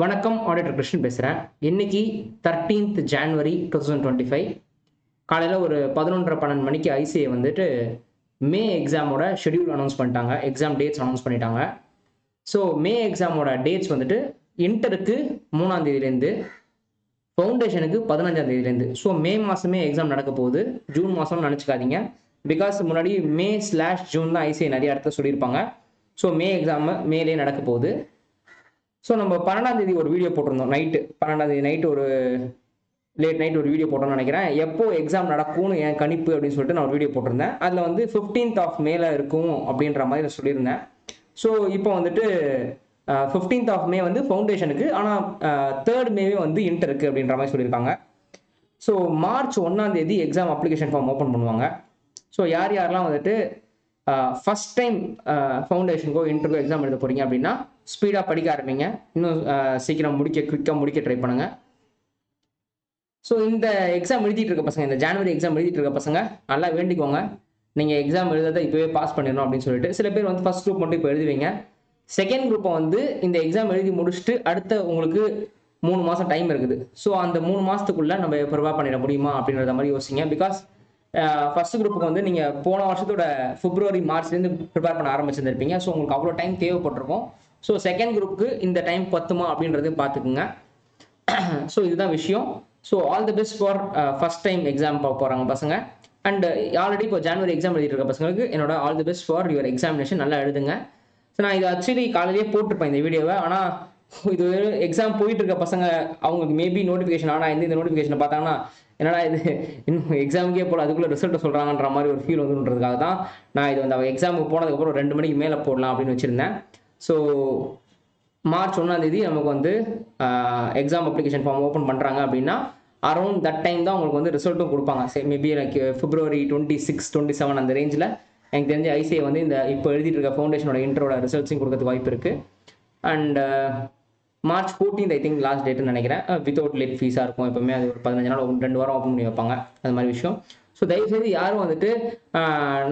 வணக்கம். ஆடிட்டர் கிருஷ்ணன் பேசுகிறேன். இன்னைக்கு 13th January 2025 காலையில் ஒரு 11:30 மணிக்கு ஐசிஐ வந்துட்டு மே எக்ஸாமோட ஷெடியூல் அனௌன்ஸ் பண்ணிட்டாங்க. எக்ஸாம் டேட்ஸ் அனௌன்ஸ் பண்ணிட்டாங்க. ஸோ மே எக்ஸாமோட டேட்ஸ் வந்துட்டு இன்டருக்கு 3ஆம் தேதியிலேருந்து ஃபவுண்டேஷனுக்கு 15ஆம் தேதியிலேருந்து. ஸோ மே மாதமே எக்ஸாம் நடக்க போகுது. ஜூன் மாதம்னு நினச்சிக்காதீங்க. பிகாஸ் முன்னாடி மே/ஜூன் தான் ஐசிஐ நிறைய இடத்துல சொல்லியிருப்பாங்க. ஸோ மே எக்ஸாம் மேலே நடக்க போகுது. ஸோ நம்ம 12ஆம் தேதி ஒரு வீடியோ போட்டிருந்தோம். 12ஆம் தேதி நைட்டு ஒரு லேட் நைட் ஒரு வீடியோ போட்டோம்னு நினைக்கிறேன். எப்போ எக்ஸாம் நடக்கும்னு என் கணிப்பு அப்படின்னு சொல்லிட்டு நான் ஒரு வீடியோ போட்டிருந்தேன். அதில் வந்து 15th மேல இருக்கும் அப்படின்ற மாதிரி நான் சொல்லியிருந்தேன். ஸோ இப்போ வந்துட்டு 15th மே வந்து ஃபவுண்டேஷனுக்கு, ஆனால் 3rd மேவே வந்து இன்டருக்கு அப்படின்ற மாதிரி சொல்லியிருக்காங்க. ஸோ மார்ச் 1ஆம் தேதி எக்ஸாம் அப்ளிகேஷன் ஃபார்ம் ஓப்பன் பண்ணுவாங்க. ஸோ யாரெல்லாம் வந்துட்டு ஃபர்ஸ்ட் டைம் ஃபவுண்டேஷனுக்கோ இன்டர்வியூ எக்ஸாம் எழுத போகிறீங்க அப்படின்னா ஸ்பீடாக படிக்க ஆரம்பிங்க. இன்னும் சீக்கிரம் குவிக்காக முடிக்க ட்ரை பண்ணுங்க. ஸோ இந்த எக்ஸாம் எழுதிட்டு இருக்க பசங்க, இந்த ஜனவரி எக்ஸாம் எழுதிட்டு இருக்க பசங்க நல்லா வேண்டிக்கோங்க. நீங்கள் எக்ஸாம் எழுதாத இப்போவே பாஸ் பண்ணிடணும் அப்படின்னு சொல்லிட்டு. சில பேர் வந்து ஃபர்ஸ்ட் குரூப் மட்டும் இப்போ எழுதுவீங்க. செகண்ட் குரூப்பை வந்து இந்த எக்ஸாம் எழுதி முடிச்சுட்டு அடுத்த உங்களுக்கு 3 மாதம் டைம் இருக்குது. ஸோ அந்த 3 மாதத்துக்குள்ளே நம்ம ப்ரிப்பேர் பண்ணிட முடியுமா அப்படின்றத மாதிரி யோசிங்க. பிகாஸ் ஃபர்ஸ்ட் குரூப்புக்கு வந்து நீங்கள் போன வருஷத்தோட பிப்ரவரி மார்ச்லேருந்து ப்ரிப்பேர் பண்ண ஆரம்பிச்சிருந்திருப்பீங்க. ஸோ உங்களுக்கு அவ்வளோ டைம் தேவைப்பட்டிருக்கும். ஸோ செகண்ட் குரூப்புக்கு இந்த டைம் பத்துமா அப்படின்றதையும் பார்த்துக்குங்க. ஸோ இதுதான் விஷயம். So all the best for first time exam போகிறாங்க பசங்க. அண்ட் ஆல்ரெடி இப்போ ஜனவரி எக்ஸாம் எழுதிட்டு இருக்க பசங்களுக்கு என்னோட all the best for your examination. நல்லா எழுதுங்க. ஸோ நான் இது ஆக்சுவலி காலையிலேயே போட்டிருப்பேன் இந்த வீடியோவை. ஆனால் இது எக்ஸாம் போயிட்டு இருக்க பசங்க அவங்களுக்கு மேபி நோட்டிஃபிகேஷன் ஆனால் இந்த நோட்டிஃபிகேஷனை பார்த்தாங்கன்னா என்னடா இது இன்னும் எக்ஸாமுக்கே போல அதுக்குள்ளே ரிசல்ட்டை சொல்கிறாங்கன்ற மாதிரி ஒரு ஃபீல் வந்துன்றதுக்காக தான் நான் இது வந்து எக்ஸாமுக்கு போனதுக்கப்புறம் 2 மணிக்கு மேலே போடலாம் அப்படின்னு வச்சுருந்தேன். ஸோ மார்ச் 1ஆம் தேதி நமக்கு வந்து எக்ஸாம் அப்ளிகேஷன் ஃபார்ம் ஓப்பன் பண்ணுறாங்க அப்படின்னா அரௌண்ட் தட் டைம் தான் உங்களுக்கு வந்து ரிசல்ட்டும் கொடுப்பாங்க. மேபி லைக் February 26, 27 அந்த ரேஞ்சில் எனக்கு தெரிஞ்ச ஐசிஐ வந்து இந்த இப்போ எழுதிட்டு இருக்க ஃபவுண்டேஷனோட இன்டரோட ரிசல்ட்ஸையும் கொடுக்கறதுக்கு வாய்ப்பு இருக்குது. And March 14th I think last டேட்டுன்னு நினைக்கிறேன். வித்தவுட் லேட் ஃபீஸாக இருக்கும். எப்பவுமே அது ஒரு 15 நாள் 2 வாரம் ஓப்பன் பண்ணி வைப்பாங்க. அது மாதிரி விஷயம். ஸோ தயவுசெய்து யாரும் வந்துட்டு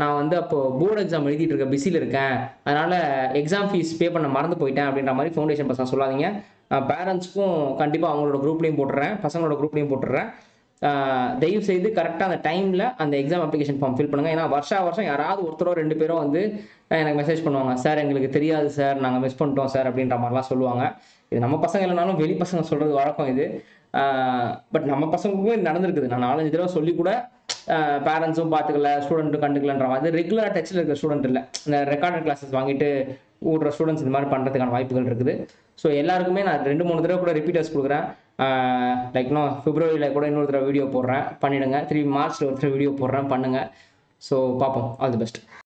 நான் வந்து அப்போ போர்டு எக்ஸாம் எழுதிட்டு இருக்க பிஸியில் இருக்கேன், அதனால் எக்ஸாம் ஃபீஸ் பே பண்ண மறந்து போயிட்டேன் அப்படின்ற மாதிரி ஃபவுண்டேஷன் பசங்க சொல்லாதீங்க. பேரண்ட்ஸ்க்கும் கண்டிப்பாக அவங்களோட குரூப்லேயும் போட்டுறேன், பசங்களோட குரூப்லேயும் போட்டுறேன். தயவு செய்து கரெக்டாக அந்த டைமில் அந்த எக்ஸாம் அப்ளிகேஷன் ஃபார்ம் ஃபில் பண்ணுங்கள். ஏன்னா வருஷம் யாராவது ஒருத்தரோ 2 பேரோ வந்து எனக்கு மெசேஜ் பண்ணுவாங்க, சார் எங்களுக்கு தெரியாது சார், நாங்கள் மிஸ் பண்ணிட்டோம் சார் அப்படின்ற மாதிரிலாம் சொல்லுவாங்க. இது நம்ம பசங்க இல்லைனாலும் வெளி பசங்க சொல்கிறது வழக்கம் இது. பட் நம்ம பசங்களுக்கும் இது நடந்திருக்குது. நான் 4-5 தடவை சொல்லி கூட பேரண்ட்ஸும் பார்த்துக்கல, ஸ்டூடெண்ட்டும் கண்டுக்கலன்ற மாதிரி. ரெகுலராக டச்சில் இருக்கிற ஸ்டூடெண்ட் இல்லை, இந்த ரெக்கார்டட் கிளாஸஸ் வாங்கிட்டு விடுற ஸ்டூடெண்ட்ஸ் இந்த மாதிரி பண்ணுறதுக்கான வாய்ப்புகள் இருக்குது. ஸோ எல்லாருக்குமே நான் 2-3 தடவை கூட ரிப்பீட்டர்ஸ் கொடுக்குறேன். லைக் பிப்ரவரியில் கூட இன்னொரு தடவை வீடியோ போடுறேன், பண்ணிவிடுங்க. 3 மார்ச்சில் ஒரு தடவை வீடியோ போடுறேன், பண்ணுங்கள். ஸோ பார்ப்போம். All the best.